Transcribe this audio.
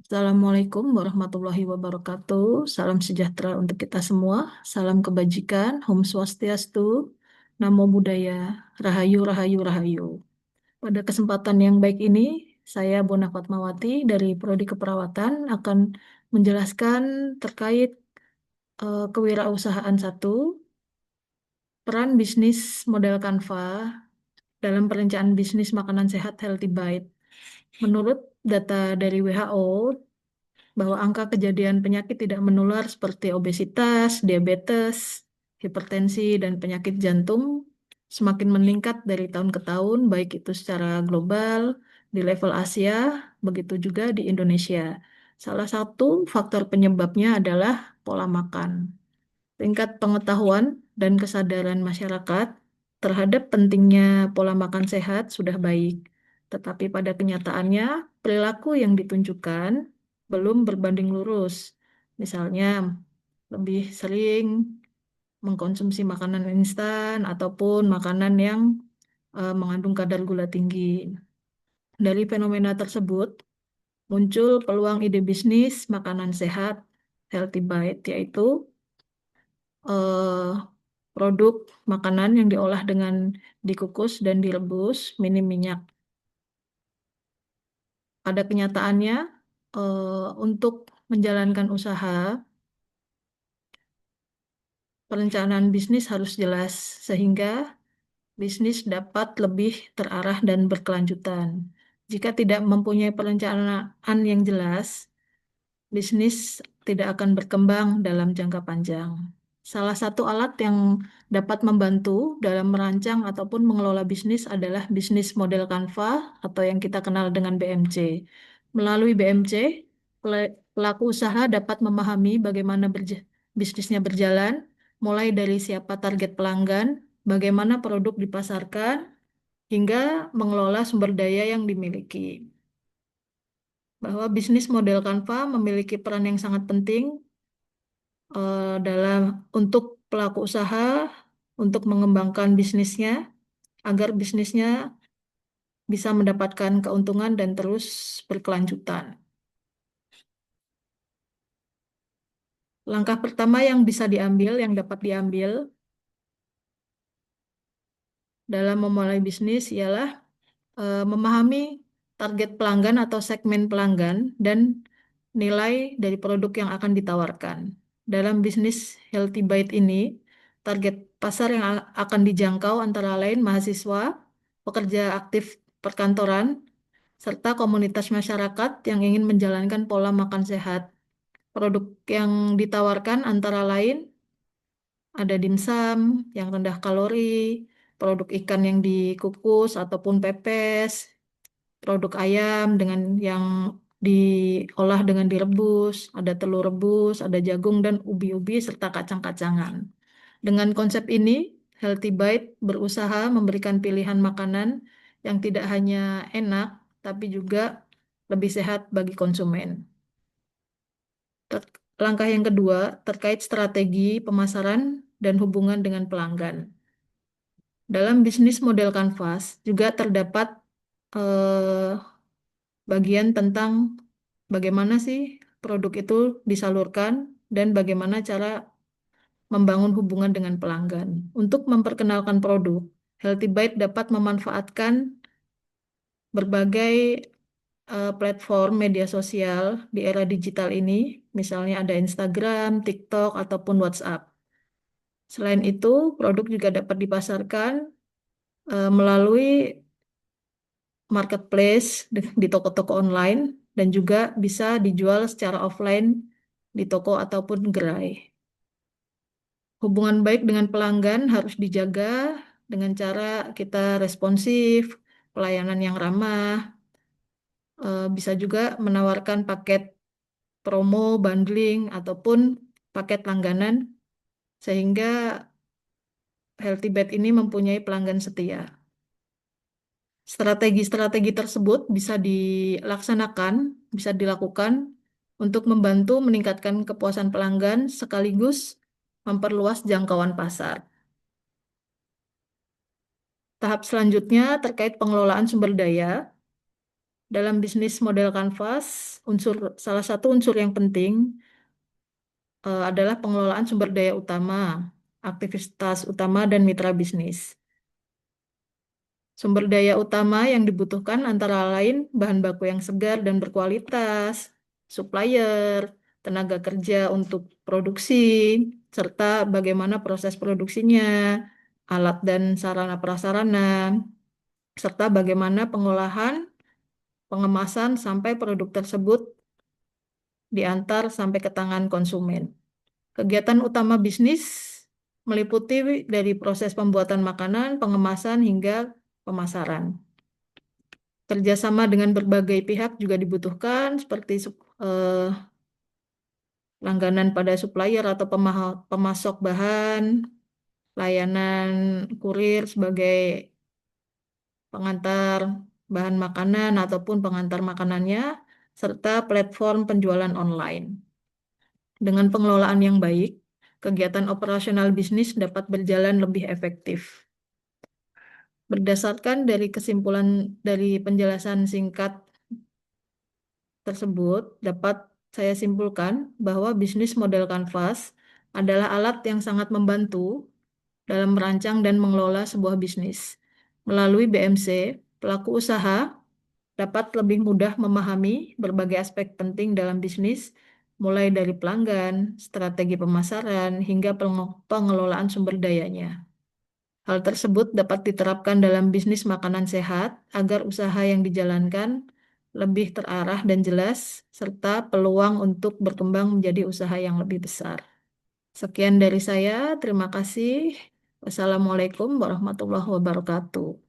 Assalamualaikum warahmatullahi wabarakatuh. Salam sejahtera untuk kita semua. Salam kebajikan. Om Swastiastu. Namo Buddhaya. Rahayu, Rahayu, Rahayu. Pada kesempatan yang baik ini, saya Bona Fatmawati dari Prodi Keperawatan akan menjelaskan terkait kewirausahaan satu, peran bisnis model Canva dalam perencanaan bisnis makanan sehat Healthy Bite. Menurut data dari WHO, bahwa angka kejadian penyakit tidak menular seperti obesitas, diabetes, hipertensi, dan penyakit jantung semakin meningkat dari tahun ke tahun, baik itu secara global, di level Asia, begitu juga di Indonesia. Salah satu faktor penyebabnya adalah pola makan. Tingkat pengetahuan dan kesadaran masyarakat terhadap pentingnya pola makan sehat sudah baik, tetapi pada kenyataannya perilaku yang ditunjukkan belum berbanding lurus. Misalnya, lebih sering mengkonsumsi makanan instan ataupun makanan yang mengandung kadar gula tinggi. Dari fenomena tersebut, muncul peluang ide bisnis makanan sehat, healthy bite, yaitu eh, produk makanan yang diolah dengan dikukus dan direbus, minim minyak. Pada kenyataannya, untuk menjalankan usaha, perencanaan bisnis harus jelas sehingga bisnis dapat lebih terarah dan berkelanjutan. Jika tidak mempunyai perencanaan yang jelas, bisnis tidak akan berkembang dalam jangka panjang. Salah satu alat yang dapat membantu dalam merancang ataupun mengelola bisnis adalah bisnis model Canva atau yang kita kenal dengan BMC. Melalui BMC, pelaku usaha dapat memahami bagaimana bisnisnya berjalan, mulai dari siapa target pelanggan, bagaimana produk dipasarkan, hingga mengelola sumber daya yang dimiliki. Bahwa bisnis model Canva memiliki peran yang sangat penting dalam untuk pelaku usaha untuk mengembangkan bisnisnya agar bisnisnya bisa mendapatkan keuntungan dan terus berkelanjutan. Langkah pertama yang bisa diambil, yang dapat diambil dalam memulai bisnis ialah memahami target pelanggan atau segmen pelanggan dan nilai dari produk yang akan ditawarkan. Dalam bisnis Healthy Bite ini, target pasar yang akan dijangkau antara lain mahasiswa, pekerja aktif perkantoran, serta komunitas masyarakat yang ingin menjalankan pola makan sehat. Produk yang ditawarkan antara lain ada dimsum yang rendah kalori, produk ikan yang dikukus ataupun pepes, produk ayam dengan yang diolah dengan direbus, ada telur rebus, ada jagung dan ubi-ubi serta kacang-kacangan. Dengan konsep ini, Healthy Bite berusaha memberikan pilihan makanan yang tidak hanya enak, tapi juga lebih sehat bagi konsumen. Langkah yang kedua terkait strategi pemasaran dan hubungan dengan pelanggan. Dalam bisnis model Canvas juga terdapat eh, bagian tentang bagaimana sih produk itu disalurkan dan bagaimana cara membangun hubungan dengan pelanggan. Untuk memperkenalkan produk, Healthy Bite dapat memanfaatkan berbagai platform media sosial di era digital ini, misalnya ada Instagram, TikTok, ataupun WhatsApp. Selain itu, produk juga dapat dipasarkan melalui marketplace di toko-toko online dan juga bisa dijual secara offline di toko ataupun gerai. Hubungan baik dengan pelanggan harus dijaga dengan cara kita responsif, pelayanan yang ramah, bisa juga menawarkan paket promo, bundling, ataupun paket langganan sehingga Healthy Bed ini mempunyai pelanggan setia. Strategi-strategi tersebut bisa dilaksanakan, bisa dilakukan untuk membantu meningkatkan kepuasan pelanggan sekaligus memperluas jangkauan pasar. Tahap selanjutnya terkait pengelolaan sumber daya. Dalam bisnis model kanvas, salah satu unsur yang penting adalah pengelolaan sumber daya utama, aktivitas utama, dan mitra bisnis. Sumber daya utama yang dibutuhkan antara lain bahan baku yang segar dan berkualitas, supplier, tenaga kerja untuk produksi, serta bagaimana proses produksinya, alat dan sarana prasarana, serta bagaimana pengolahan, pengemasan sampai produk tersebut diantar sampai ke tangan konsumen. Kegiatan utama bisnis meliputi dari proses pembuatan makanan, pengemasan, hingga pemasaran. Kerjasama dengan berbagai pihak juga dibutuhkan, seperti langganan pada supplier atau pemasok bahan, layanan kurir sebagai pengantar bahan makanan ataupun pengantar makanannya, serta platform penjualan online. Dengan pengelolaan yang baik, kegiatan operasional bisnis dapat berjalan lebih efektif. Berdasarkan dari kesimpulan dari penjelasan singkat tersebut, dapat saya simpulkan bahwa bisnis model kanvas adalah alat yang sangat membantu dalam merancang dan mengelola sebuah bisnis. Melalui BMC, pelaku usaha dapat lebih mudah memahami berbagai aspek penting dalam bisnis, mulai dari pelanggan, strategi pemasaran, hingga pengelolaan sumber dayanya. Hal tersebut dapat diterapkan dalam bisnis makanan sehat agar usaha yang dijalankan lebih terarah dan jelas, serta peluang untuk berkembang menjadi usaha yang lebih besar. Sekian dari saya, terima kasih. Wassalamualaikum warahmatullahi wabarakatuh.